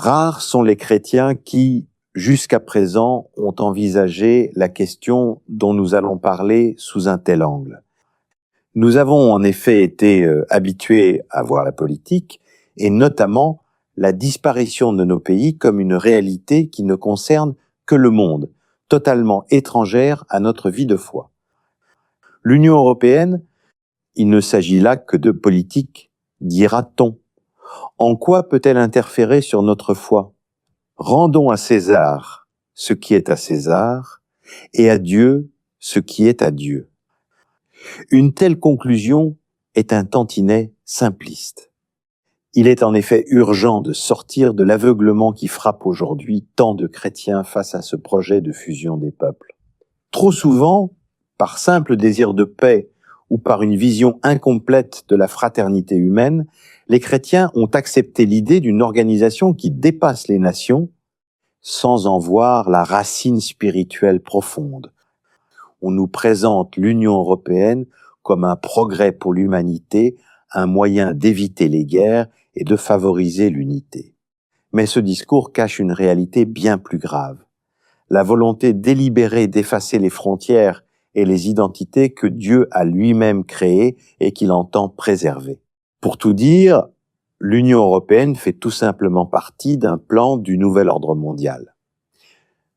Rares sont les chrétiens qui, jusqu'à présent, ont envisagé la question dont nous allons parler sous un tel angle. Nous avons en effet été habitués à voir la politique, et notamment la disparition de nos pays comme une réalité qui ne concerne que le monde, totalement étrangère à notre vie de foi. L'Union européenne, il ne s'agit là que de politique, dira-t-on. En quoi peut-elle interférer sur notre foi? Rendons à César ce qui est à César, et à Dieu ce qui est à Dieu. Une telle conclusion est un tantinet simpliste. Il est en effet urgent de sortir de l'aveuglement qui frappe aujourd'hui tant de chrétiens face à ce projet de fusion des peuples. Trop souvent, par simple désir de paix ou par une vision incomplète de la fraternité humaine, les chrétiens ont accepté l'idée d'une organisation qui dépasse les nations sans en voir la racine spirituelle profonde. On nous présente l'Union européenne comme un progrès pour l'humanité, un moyen d'éviter les guerres et de favoriser l'unité. Mais ce discours cache une réalité bien plus grave. La volonté délibérée d'effacer les frontières et les identités que Dieu a lui-même créées et qu'il entend préserver. Pour tout dire, l'Union européenne fait tout simplement partie d'un plan du nouvel ordre mondial.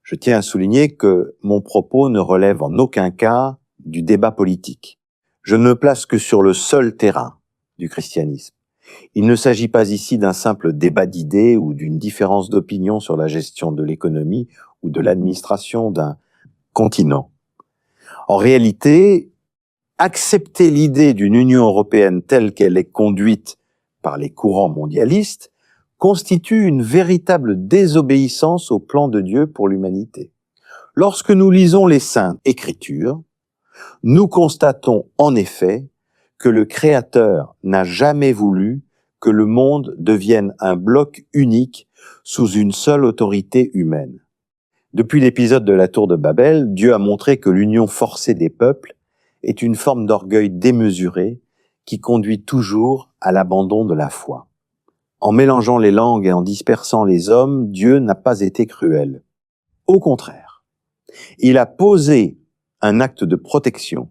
Je tiens à souligner que mon propos ne relève en aucun cas du débat politique. Je ne me place que sur le seul terrain du christianisme. Il ne s'agit pas ici d'un simple débat d'idées ou d'une différence d'opinion sur la gestion de l'économie ou de l'administration d'un continent. En réalité, accepter l'idée d'une Union européenne telle qu'elle est conduite par les courants mondialistes constitue une véritable désobéissance au plan de Dieu pour l'humanité. Lorsque nous lisons les Saintes Écritures, nous constatons en effet que le Créateur n'a jamais voulu que le monde devienne un bloc unique sous une seule autorité humaine. Depuis l'épisode de la Tour de Babel, Dieu a montré que l'union forcée des peuples est une forme d'orgueil démesuré qui conduit toujours à l'abandon de la foi. En mélangeant les langues et en dispersant les hommes, Dieu n'a pas été cruel. Au contraire, il a posé un acte de protection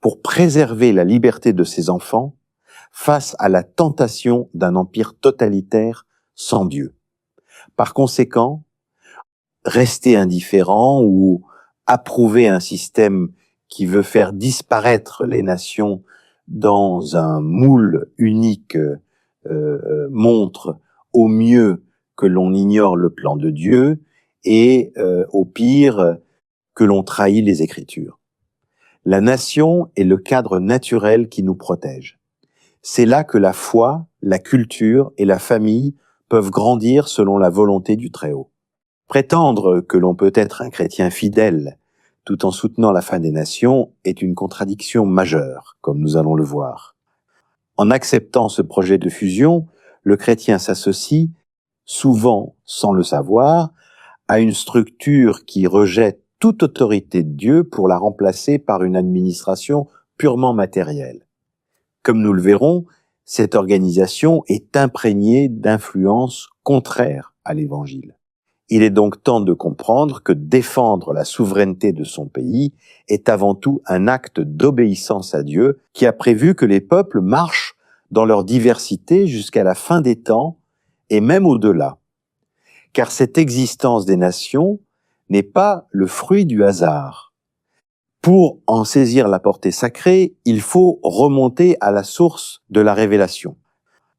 pour préserver la liberté de ses enfants face à la tentation d'un empire totalitaire sans Dieu. Par conséquent, rester indifférent ou approuver un système qui veut faire disparaître les nations dans un moule unique montre au mieux que l'on ignore le plan de Dieu et au pire que l'on trahit les Écritures. La nation est le cadre naturel qui nous protège. C'est là que la foi, la culture et la famille peuvent grandir selon la volonté du Très-Haut. Prétendre que l'on peut être un chrétien fidèle tout en soutenant la fin des nations est une contradiction majeure, comme nous allons le voir. En acceptant ce projet de fusion, le chrétien s'associe, souvent sans le savoir, à une structure qui rejette toute autorité de Dieu pour la remplacer par une administration purement matérielle. Comme nous le verrons, cette organisation est imprégnée d'influences contraires à l'Évangile. Il est donc temps de comprendre que défendre la souveraineté de son pays est avant tout un acte d'obéissance à Dieu qui a prévu que les peuples marchent dans leur diversité jusqu'à la fin des temps et même au-delà. Car cette existence des nations n'est pas le fruit du hasard. Pour en saisir la portée sacrée, il faut remonter à la source de la révélation.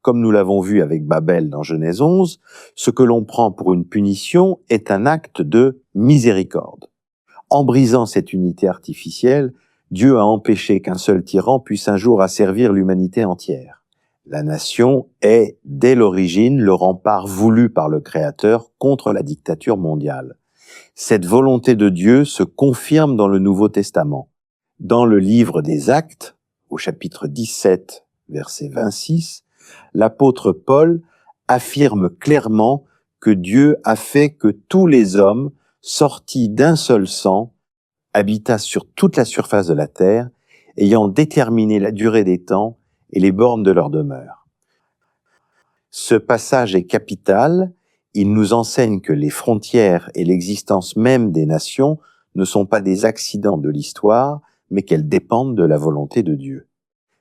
Comme nous l'avons vu avec Babel dans Genèse 11, ce que l'on prend pour une punition est un acte de miséricorde. En brisant cette unité artificielle, Dieu a empêché qu'un seul tyran puisse un jour asservir l'humanité entière. La nation est, dès l'origine, le rempart voulu par le Créateur contre la dictature mondiale. Cette volonté de Dieu se confirme dans le Nouveau Testament. Dans le livre des Actes, au chapitre 17, verset 26, l'apôtre Paul affirme clairement que Dieu a fait que tous les hommes, sortis d'un seul sang, habitassent sur toute la surface de la terre, ayant déterminé la durée des temps et les bornes de leur demeure. Ce passage est capital. il nous enseigne que les frontières et l'existence même des nations ne sont pas des accidents de l'histoire, mais qu'elles dépendent de la volonté de Dieu.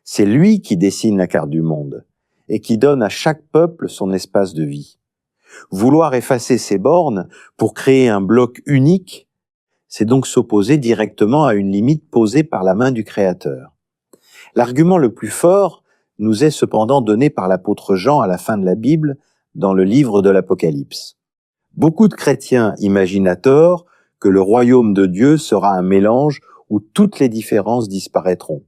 C'est lui qui dessine la carte du monde et qui donne à chaque peuple son espace de vie. Vouloir effacer ces bornes pour créer un bloc unique, c'est donc s'opposer directement à une limite posée par la main du Créateur. L'argument le plus fort nous est cependant donné par l'apôtre Jean à la fin de la Bible, dans le livre de l'Apocalypse. Beaucoup de chrétiens imaginent à tort que le royaume de Dieu sera un mélange où toutes les différences disparaîtront.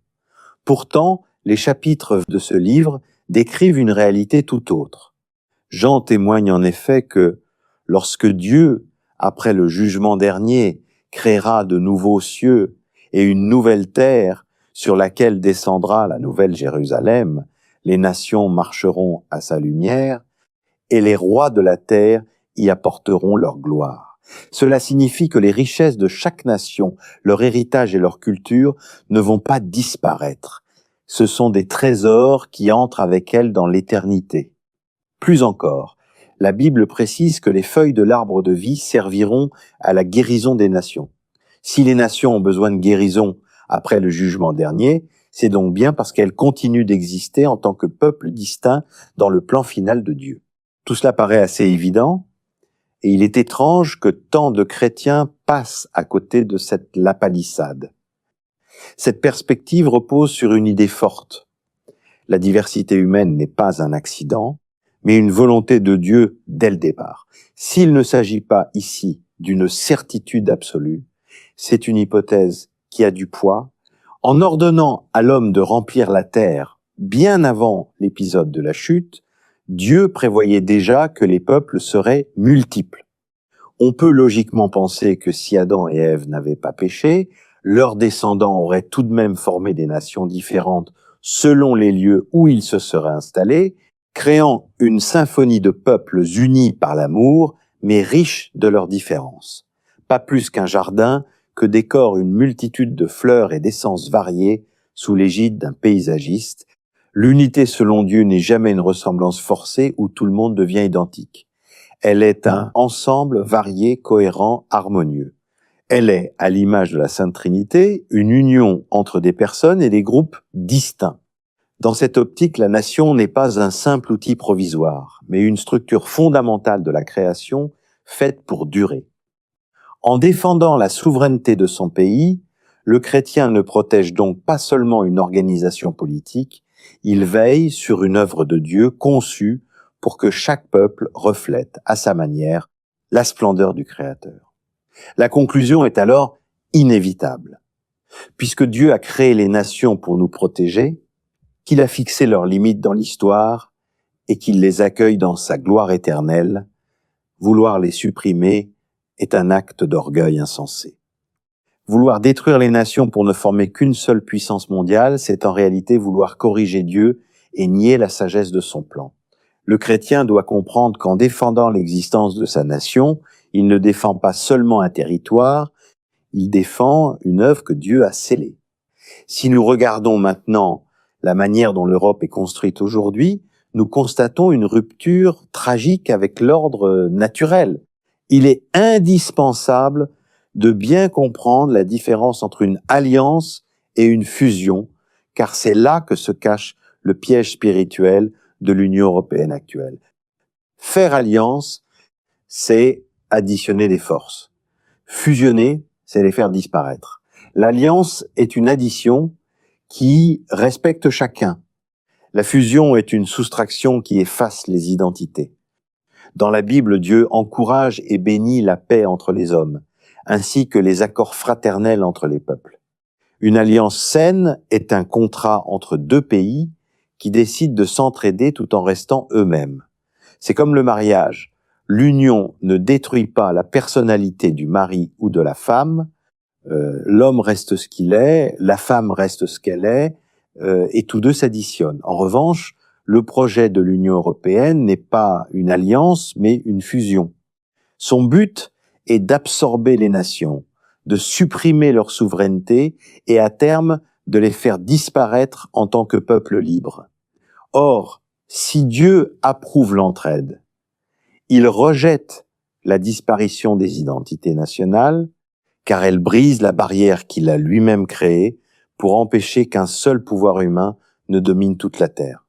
Pourtant, les chapitres de ce livre décrivent une réalité tout autre. Jean témoigne en effet que lorsque Dieu, après le jugement dernier, créera de nouveaux cieux et une nouvelle terre sur laquelle descendra la nouvelle Jérusalem, les nations marcheront à sa lumière et les rois de la terre y apporteront leur gloire. Cela signifie que les richesses de chaque nation, leur héritage et leur culture ne vont pas disparaître. Ce sont des trésors qui entrent avec elles dans l'éternité. Plus encore, la Bible précise que les feuilles de l'arbre de vie serviront à la guérison des nations. Si les nations ont besoin de guérison après le jugement dernier, c'est donc bien parce qu'elles continuent d'exister en tant que peuple distinct dans le plan final de Dieu. Tout cela paraît assez évident, et il est étrange que tant de chrétiens passent à côté de cette lapalissade. Cette perspective repose sur une idée forte. La diversité humaine n'est pas un accident, mais une volonté de Dieu dès le départ. S'il ne s'agit pas ici d'une certitude absolue, c'est une hypothèse qui a du poids. En ordonnant à l'homme de remplir la terre bien avant l'épisode de la chute, Dieu prévoyait déjà que les peuples seraient multiples. On peut logiquement penser que si Adam et Ève n'avaient pas péché, leurs descendants auraient tout de même formé des nations différentes selon les lieux où ils se seraient installés, créant une symphonie de peuples unis par l'amour, mais riches de leurs différences. Pas plus qu'un jardin que décore une multitude de fleurs et d'essences variées sous l'égide d'un paysagiste. L'unité selon Dieu n'est jamais une ressemblance forcée où tout le monde devient identique. Elle est un ensemble varié, cohérent, harmonieux. Elle est, à l'image de la Sainte Trinité, une union entre des personnes et des groupes distincts. Dans cette optique, la nation n'est pas un simple outil provisoire, mais une structure fondamentale de la création faite pour durer. En défendant la souveraineté de son pays, le chrétien ne protège donc pas seulement une organisation politique, il veille sur une œuvre de Dieu conçue pour que chaque peuple reflète, à sa manière, la splendeur du Créateur. La conclusion est alors inévitable. Puisque Dieu a créé les nations pour nous protéger, qu'il a fixé leurs limites dans l'histoire et qu'il les accueille dans sa gloire éternelle, vouloir les supprimer est un acte d'orgueil insensé. Vouloir détruire les nations pour ne former qu'une seule puissance mondiale, c'est en réalité vouloir corriger Dieu et nier la sagesse de son plan. Le chrétien doit comprendre qu'en défendant l'existence de sa nation, il ne défend pas seulement un territoire, il défend une œuvre que Dieu a scellée. Si nous regardons maintenant la manière dont l'Europe est construite aujourd'hui, nous constatons une rupture tragique avec l'ordre naturel. Il est indispensable de bien comprendre la différence entre une alliance et une fusion, car c'est là que se cache le piège spirituel de l'Union européenne actuelle. Faire alliance, c'est additionner des forces. Fusionner, c'est les faire disparaître. L'alliance est une addition qui respecte chacun. La fusion est une soustraction qui efface les identités. Dans la Bible, Dieu encourage et bénit la paix entre les hommes, ainsi que les accords fraternels entre les peuples. Une alliance saine est un contrat entre deux pays qui décident de s'entraider tout en restant eux-mêmes. C'est comme le mariage. L'union ne détruit pas la personnalité du mari ou de la femme. L'homme reste ce qu'il est, la femme reste ce qu'elle est, et tous deux s'additionnent. En revanche, le projet de l'Union européenne n'est pas une alliance, mais une fusion. Son but est d'absorber les nations, de supprimer leur souveraineté et à terme de les faire disparaître en tant que peuple libre. Or, si Dieu approuve l'entraide, Il rejette la disparition des identités nationales, car elle brise la barrière qu'il a lui-même créée pour empêcher qu'un seul pouvoir humain ne domine toute la terre.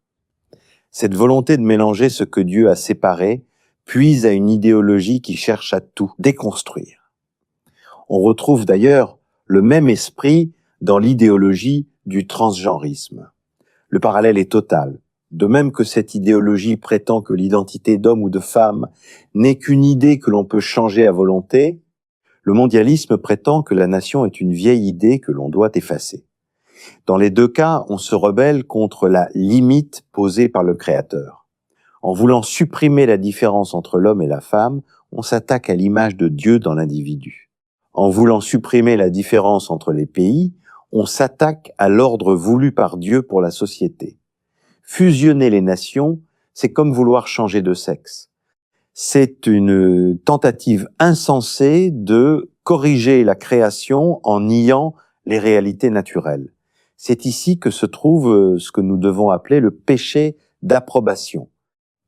Cette volonté de mélanger ce que Dieu a séparé puise à une idéologie qui cherche à tout déconstruire. On retrouve d'ailleurs le même esprit dans l'idéologie du transgenrisme. Le parallèle est total. De même que cette idéologie prétend que l'identité d'homme ou de femme n'est qu'une idée que l'on peut changer à volonté, le mondialisme prétend que la nation est une vieille idée que l'on doit effacer. Dans les deux cas, on se rebelle contre la limite posée par le Créateur. En voulant supprimer la différence entre l'homme et la femme, on s'attaque à l'image de Dieu dans l'individu. En voulant supprimer la différence entre les pays, on s'attaque à l'ordre voulu par Dieu pour la société. Fusionner les nations, c'est comme vouloir changer de sexe. C'est une tentative insensée de corriger la création en niant les réalités naturelles. C'est ici que se trouve ce que nous devons appeler le péché d'approbation.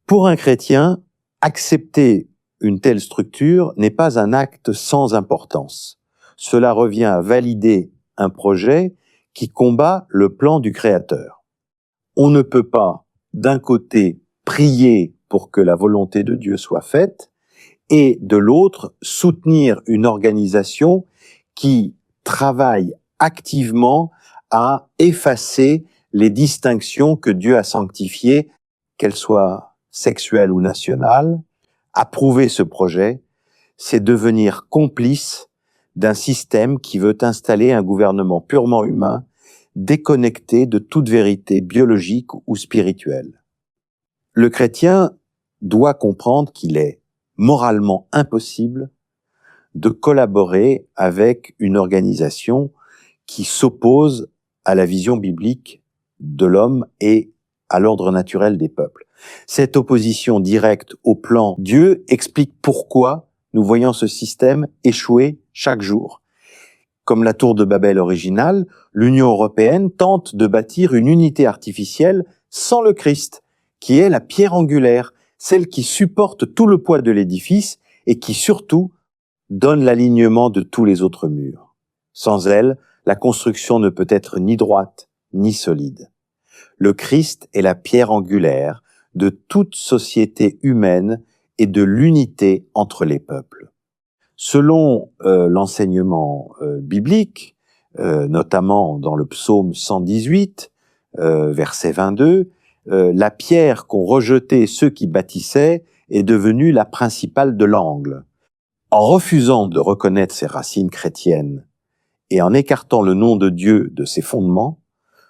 Pour un chrétien, accepter une telle structure n'est pas un acte sans importance. Cela revient à valider un projet qui combat le plan du Créateur. On ne peut pas, d'un côté, prier pour que la volonté de Dieu soit faite, et de l'autre, soutenir une organisation qui travaille activement à effacer les distinctions que Dieu a sanctifiées, qu'elles soient sexuelles ou nationales. Approuver ce projet, c'est devenir complice d'un système qui veut installer un gouvernement purement humain, déconnecté de toute vérité biologique ou spirituelle. Le chrétien doit comprendre qu'il est moralement impossible de collaborer avec une organisation qui s'oppose à la vision biblique de l'homme et à l'ordre naturel des peuples. Cette opposition directe au plan Dieu explique pourquoi nous voyons ce système échouer chaque jour. Comme la tour de Babel originale, l'Union européenne tente de bâtir une unité artificielle sans le Christ, qui est la pierre angulaire, celle qui supporte tout le poids de l'édifice et qui surtout donne l'alignement de tous les autres murs. Sans elle, la construction ne peut être ni droite ni solide. Le Christ est la pierre angulaire de toute société humaine et de l'unité entre les peuples. Selon l'enseignement biblique, notamment dans le psaume 118, verset 22, la pierre qu'ont rejetée ceux qui bâtissaient est devenue la principale de l'angle. En refusant de reconnaître ses racines chrétiennes et en écartant le nom de Dieu de ses fondements,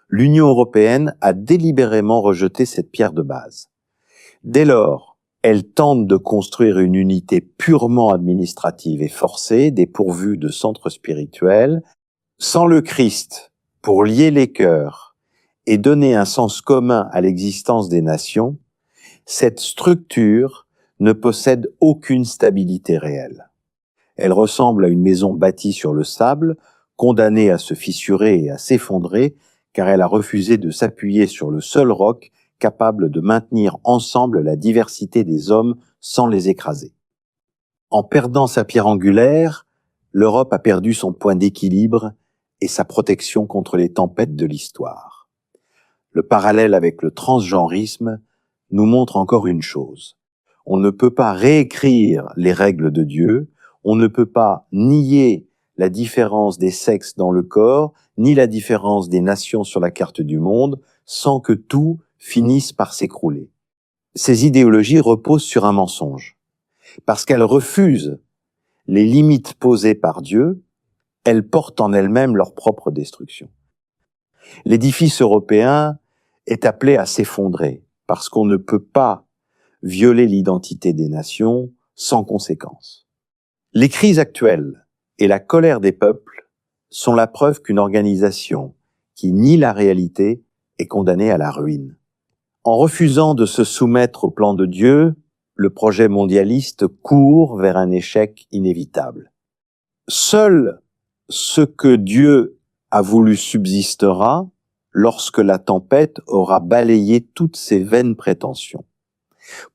l'Union européenne a délibérément rejeté cette pierre de base. Dès lors, elle tente de construire une unité purement administrative et forcée, dépourvue de centre spirituel, sans le Christ pour lier les cœurs et donner un sens commun à l'existence des nations. Cette structure ne possède aucune stabilité réelle. Elle ressemble à une maison bâtie sur le sable, condamnée à se fissurer et à s'effondrer, car elle a refusé de s'appuyer sur le seul roc capable de maintenir ensemble la diversité des hommes sans les écraser. En perdant sa pierre angulaire, l'Europe a perdu son point d'équilibre et sa protection contre les tempêtes de l'histoire. Le parallèle avec le transgenrisme nous montre encore une chose. On ne peut pas réécrire les règles de Dieu, on ne peut pas nier la différence des sexes dans le corps, ni la différence des nations sur la carte du monde, sans que tout finisse par s'écrouler. Ces idéologies reposent sur un mensonge. Parce qu'elles refusent les limites posées par Dieu, elles portent en elles-mêmes leur propre destruction. L'édifice européen est appelé à s'effondrer, parce qu'on ne peut pas violer l'identité des nations sans conséquence. Les crises actuelles et la colère des peuples sont la preuve qu'une organisation qui nie la réalité est condamnée à la ruine. En refusant de se soumettre au plan de Dieu, le projet mondialiste court vers un échec inévitable. Seul ce que Dieu a voulu subsistera lorsque la tempête aura balayé toutes ses vaines prétentions.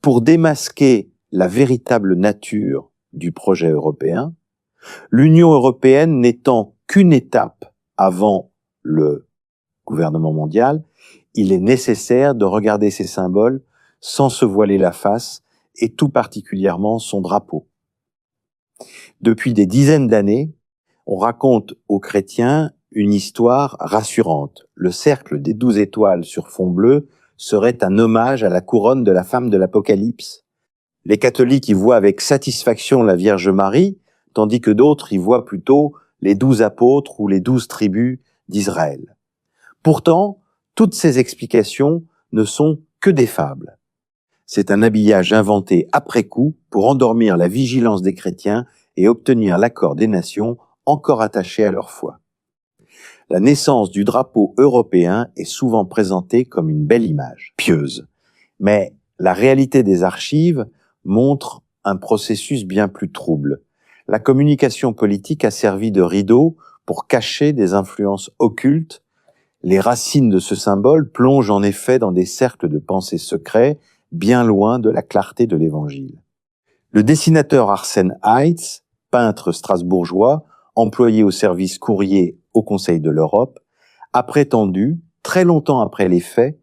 Pour démasquer la véritable nature du projet européen, l'Union européenne n'étant qu'une étape avant le gouvernement mondial, il est nécessaire de regarder ces symboles sans se voiler la face, et tout particulièrement son drapeau. Depuis des dizaines d'années, on raconte aux chrétiens une histoire rassurante. Le cercle des 12 étoiles sur fond bleu serait un hommage à la couronne de la femme de l'Apocalypse. Les catholiques y voient avec satisfaction la Vierge Marie, tandis que d'autres y voient plutôt les 12 apôtres ou les 12 tribus d'Israël. Pourtant, toutes ces explications ne sont que des fables. C'est un habillage inventé après coup pour endormir la vigilance des chrétiens et obtenir l'accord des nations encore attachées à leur foi. La naissance du drapeau européen est souvent présentée comme une belle image, pieuse. Mais la réalité des archives montre un processus bien plus trouble. La communication politique a servi de rideau pour cacher des influences occultes. Les racines de ce symbole plongent en effet dans des cercles de pensée secrets, bien loin de la clarté de l'Évangile. Le dessinateur Arsène Heitz, peintre strasbourgeois, employé au service courrier au Conseil de l'Europe, a prétendu, très longtemps après les faits,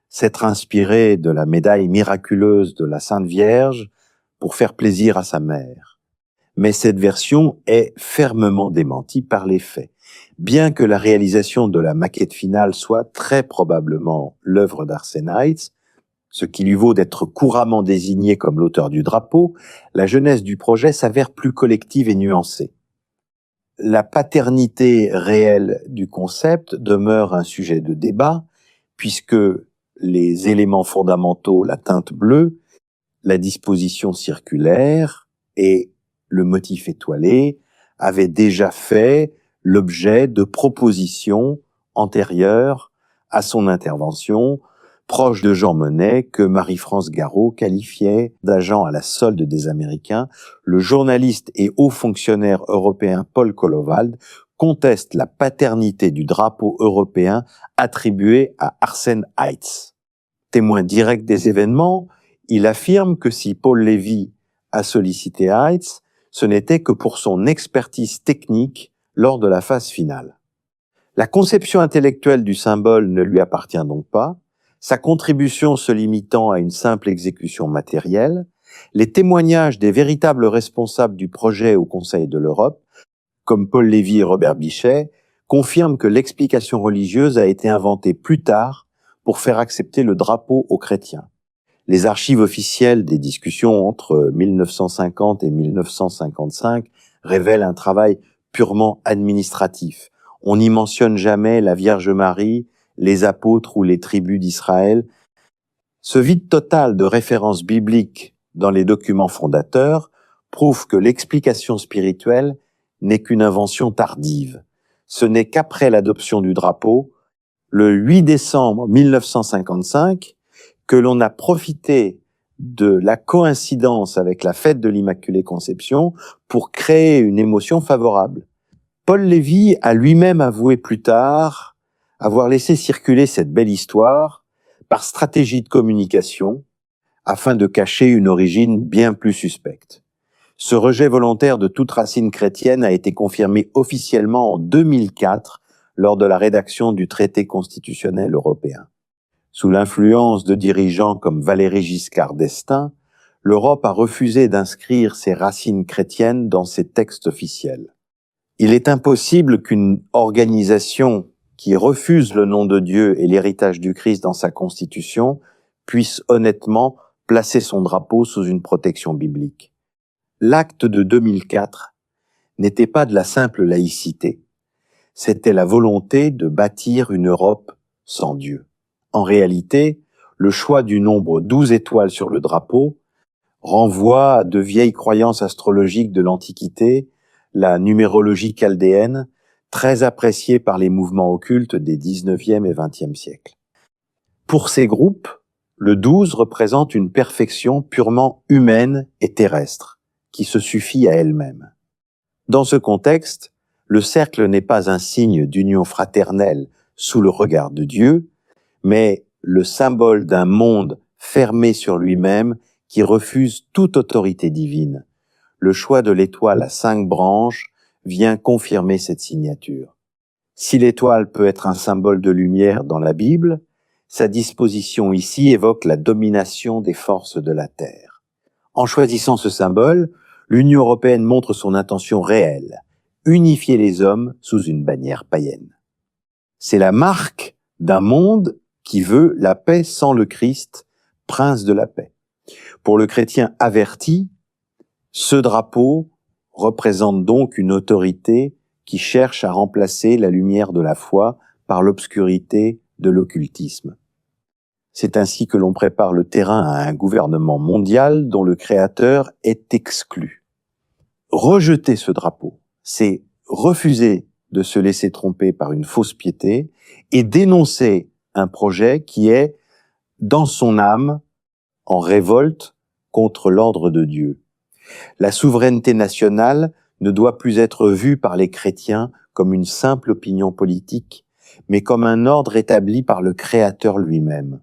s'être inspiré de la médaille miraculeuse de la Sainte Vierge pour faire plaisir à sa mère. Mais cette version est fermement démentie par les faits. Bien que la réalisation de la maquette finale soit très probablement l'œuvre d'Arsène Heitz, ce qui lui vaut d'être couramment désigné comme l'auteur du drapeau, la genèse du projet s'avère plus collective et nuancée. La paternité réelle du concept demeure un sujet de débat, puisque les éléments fondamentaux, la teinte bleue, la disposition circulaire et le motif étoilé, avaient déjà fait l'objet de propositions antérieures à son intervention, proche de Jean Monnet, que Marie-France Garot qualifiait d'agent à la solde des Américains. Le journaliste et haut fonctionnaire européen Paul Kollowald conteste la paternité du drapeau européen attribué à Arsène Heitz. Témoin direct des événements, il affirme que si Paul Lévy a sollicité Heitz, ce n'était que pour son expertise technique lors de la phase finale. La conception intellectuelle du symbole ne lui appartient donc pas, sa contribution se limitant à une simple exécution matérielle. Les témoignages des véritables responsables du projet au Conseil de l'Europe, comme Paul Lévy et Robert Bichet, confirment que l'explication religieuse a été inventée plus tard pour faire accepter le drapeau aux chrétiens. Les archives officielles des discussions entre 1950 et 1955 révèlent un travail purement administratif. On n'y mentionne jamais la Vierge Marie, les apôtres ou les tribus d'Israël. Ce vide total de références bibliques dans les documents fondateurs prouve que l'explication spirituelle n'est qu'une invention tardive. Ce n'est qu'après l'adoption du drapeau, le 8 décembre 1955, que l'on a profité de la coïncidence avec la fête de l'Immaculée Conception pour créer une émotion favorable. Paul Lévy a lui-même avoué plus tard avoir laissé circuler cette belle histoire par stratégie de communication afin de cacher une origine bien plus suspecte. Ce rejet volontaire de toute racine chrétienne a été confirmé officiellement en 2004 lors de la rédaction du traité constitutionnel européen. Sous l'influence de dirigeants comme Valéry Giscard d'Estaing, l'Europe a refusé d'inscrire ses racines chrétiennes dans ses textes officiels. Il est impossible qu'une organisation qui refuse le nom de Dieu et l'héritage du Christ dans sa constitution puisse honnêtement placer son drapeau sous une protection biblique. L'acte de 2004 n'était pas de la simple laïcité, c'était la volonté de bâtir une Europe sans Dieu. En réalité, le choix du nombre 12 étoiles sur le drapeau renvoie à de vieilles croyances astrologiques de l'Antiquité, la numérologie chaldéenne, très appréciée par les mouvements occultes des 19e et 20e siècles. Pour ces groupes, le 12 représente une perfection purement humaine et terrestre, qui se suffit à elle-même. Dans ce contexte, le cercle n'est pas un signe d'union fraternelle sous le regard de Dieu, mais le symbole d'un monde fermé sur lui-même qui refuse toute autorité divine. Le choix de l'étoile à 5 branches vient confirmer cette signature. Si l'étoile peut être un symbole de lumière dans la Bible, sa disposition ici évoque la domination des forces de la Terre. En choisissant ce symbole, l'Union européenne montre son intention réelle, unifier les hommes sous une bannière païenne. C'est la marque d'un monde qui veut la paix sans le Christ, prince de la paix. Pour le chrétien averti, ce drapeau représente donc une autorité qui cherche à remplacer la lumière de la foi par l'obscurité de l'occultisme. C'est ainsi que l'on prépare le terrain à un gouvernement mondial dont le créateur est exclu. Rejeter ce drapeau, c'est refuser de se laisser tromper par une fausse piété et dénoncer un projet qui est, dans son âme, en révolte contre l'ordre de Dieu. La souveraineté nationale ne doit plus être vue par les chrétiens comme une simple opinion politique, mais comme un ordre établi par le Créateur lui-même.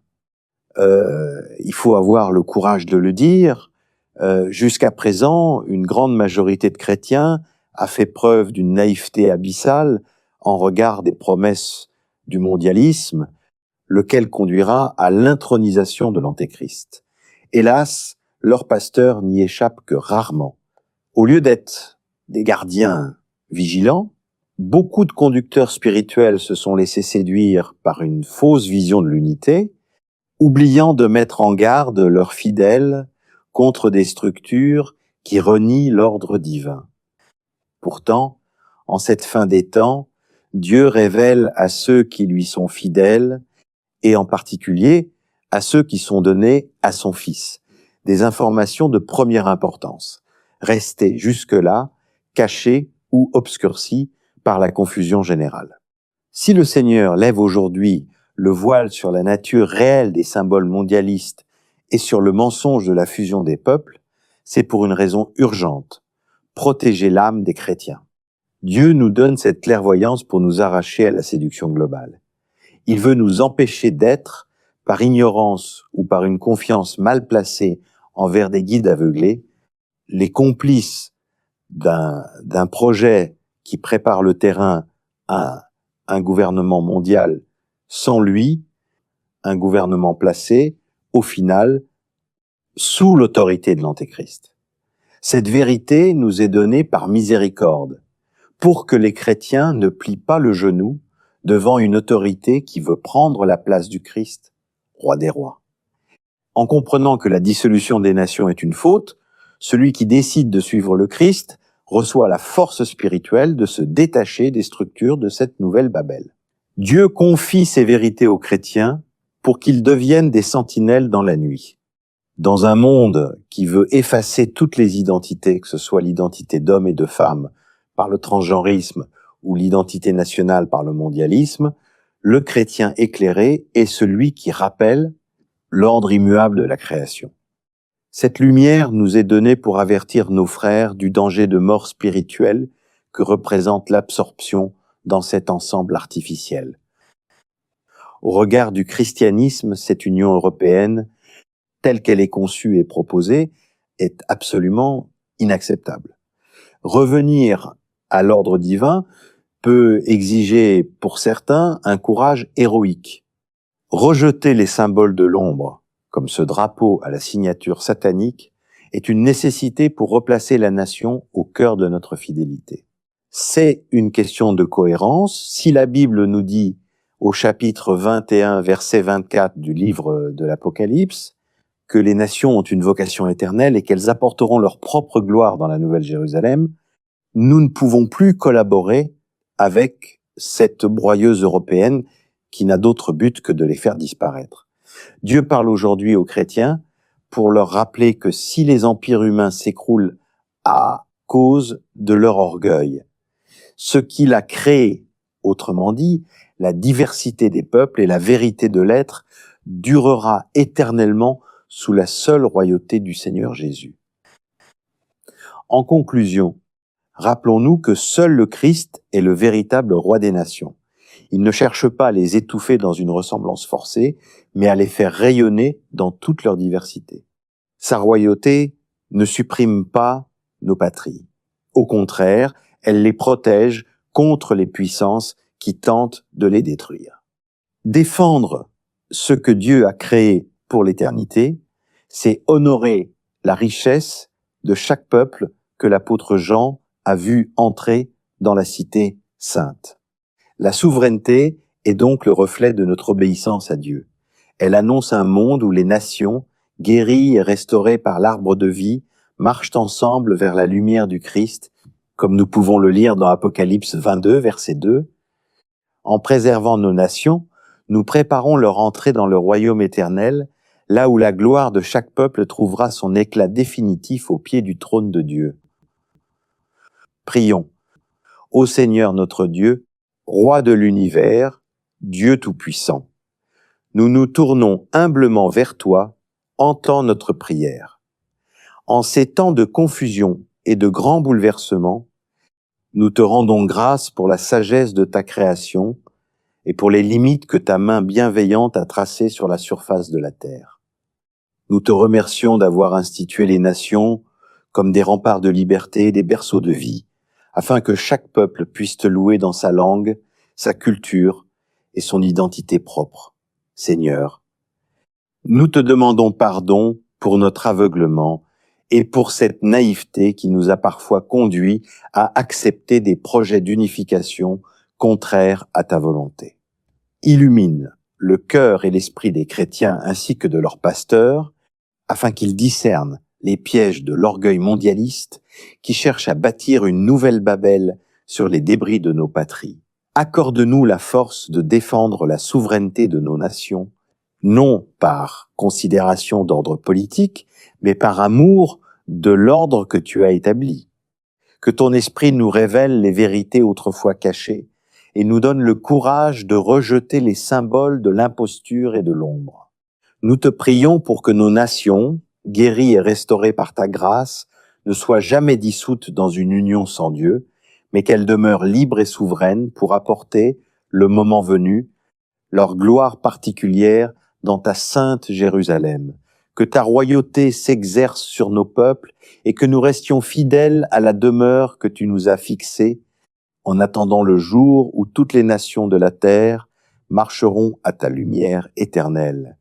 Il faut avoir le courage de le dire. Jusqu'à présent, une grande majorité de chrétiens a fait preuve d'une naïveté abyssale en regard des promesses du mondialisme, lequel conduira à l'intronisation de l'Antéchrist. Hélas, leurs pasteurs n'y échappent que rarement. Au lieu d'être des gardiens vigilants, beaucoup de conducteurs spirituels se sont laissés séduire par une fausse vision de l'unité, oubliant de mettre en garde leurs fidèles contre des structures qui renient l'ordre divin. Pourtant, en cette fin des temps, Dieu révèle à ceux qui lui sont fidèles, et en particulier à ceux qui sont donnés à son Fils, des informations de première importance, restées jusque-là cachées ou obscurcies par la confusion générale. Si le Seigneur lève aujourd'hui le voile sur la nature réelle des symboles mondialistes et sur le mensonge de la fusion des peuples, c'est pour une raison urgente, protéger l'âme des chrétiens. Dieu nous donne cette clairvoyance pour nous arracher à la séduction globale. Il veut nous empêcher d'être, par ignorance ou par une confiance mal placée envers des guides aveuglés, les complices d'un projet qui prépare le terrain à un gouvernement mondial sans lui, un gouvernement placé, au final, sous l'autorité de l'Antéchrist. Cette vérité nous est donnée par miséricorde, pour que les chrétiens ne plient pas le genou devant une autorité qui veut prendre la place du Christ, roi des rois. En comprenant que la dissolution des nations est une faute, celui qui décide de suivre le Christ reçoit la force spirituelle de se détacher des structures de cette nouvelle Babel. Dieu confie ces vérités aux chrétiens pour qu'ils deviennent des sentinelles dans la nuit. Dans un monde qui veut effacer toutes les identités, que ce soit l'identité d'homme et de femme par le transgenrisme ou l'identité nationale par le mondialisme, le chrétien éclairé est celui qui rappelle l'ordre immuable de la création. Cette lumière nous est donnée pour avertir nos frères du danger de mort spirituelle que représente l'absorption dans cet ensemble artificiel. Au regard du christianisme, cette Union européenne, telle qu'elle est conçue et proposée, est absolument inacceptable. Revenir à l'ordre divin peut exiger pour certains un courage héroïque. Rejeter les symboles de l'ombre, comme ce drapeau à la signature satanique, est une nécessité pour replacer la nation au cœur de notre fidélité. C'est une question de cohérence. Si la Bible nous dit au chapitre 21, verset 24 du livre de l'Apocalypse, que les nations ont une vocation éternelle et qu'elles apporteront leur propre gloire dans la Nouvelle Jérusalem, nous ne pouvons plus collaborer avec cette broyeuse européenne qui n'a d'autre but que de les faire disparaître. Dieu parle aujourd'hui aux chrétiens pour leur rappeler que si les empires humains s'écroulent à cause de leur orgueil, ce qu'il a créé, autrement dit, la diversité des peuples et la vérité de l'être, durera éternellement sous la seule royauté du Seigneur Jésus. En conclusion, rappelons-nous que seul le Christ est le véritable roi des nations. Il ne cherche pas à les étouffer dans une ressemblance forcée, mais à les faire rayonner dans toute leur diversité. Sa royauté ne supprime pas nos patries. Au contraire, elle les protège contre les puissances qui tentent de les détruire. Défendre ce que Dieu a créé pour l'éternité, c'est honorer la richesse de chaque peuple que l'apôtre Jean a vu entrer dans la cité sainte. La souveraineté est donc le reflet de notre obéissance à Dieu. Elle annonce un monde où les nations, guéries et restaurées par l'arbre de vie, marchent ensemble vers la lumière du Christ, comme nous pouvons le lire dans Apocalypse 22, verset 2. En préservant nos nations, nous préparons leur entrée dans le royaume éternel, là où la gloire de chaque peuple trouvera son éclat définitif au pied du trône de Dieu. Prions. Ô Seigneur notre Dieu, Roi de l'univers, Dieu tout-puissant, nous nous tournons humblement vers toi, entends notre prière. En ces temps de confusion et de grands bouleversements, nous te rendons grâce pour la sagesse de ta création et pour les limites que ta main bienveillante a tracées sur la surface de la terre. Nous te remercions d'avoir institué les nations comme des remparts de liberté et des berceaux de vie, afin que chaque peuple puisse te louer dans sa langue, sa culture et son identité propre. Seigneur, nous te demandons pardon pour notre aveuglement et pour cette naïveté qui nous a parfois conduits à accepter des projets d'unification contraires à ta volonté. Illumine le cœur et l'esprit des chrétiens ainsi que de leurs pasteurs, afin qu'ils discernent les pièges de l'orgueil mondialiste qui cherche à bâtir une nouvelle Babel sur les débris de nos patries. Accorde-nous la force de défendre la souveraineté de nos nations, non par considération d'ordre politique, mais par amour de l'ordre que tu as établi. Que ton esprit nous révèle les vérités autrefois cachées et nous donne le courage de rejeter les symboles de l'imposture et de l'ombre. Nous te prions pour que nos nations, guéries et restaurées par ta grâce, ne soient jamais dissoutes dans une union sans Dieu, mais qu'elles demeurent libres et souveraines pour apporter, le moment venu, leur gloire particulière dans ta sainte Jérusalem. Que ta royauté s'exerce sur nos peuples et que nous restions fidèles à la demeure que tu nous as fixée, en attendant le jour où toutes les nations de la terre marcheront à ta lumière éternelle.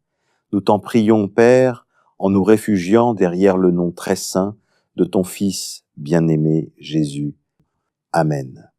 Nous t'en prions, Père, en nous réfugiant derrière le nom très saint de ton Fils bien-aimé Jésus. Amen.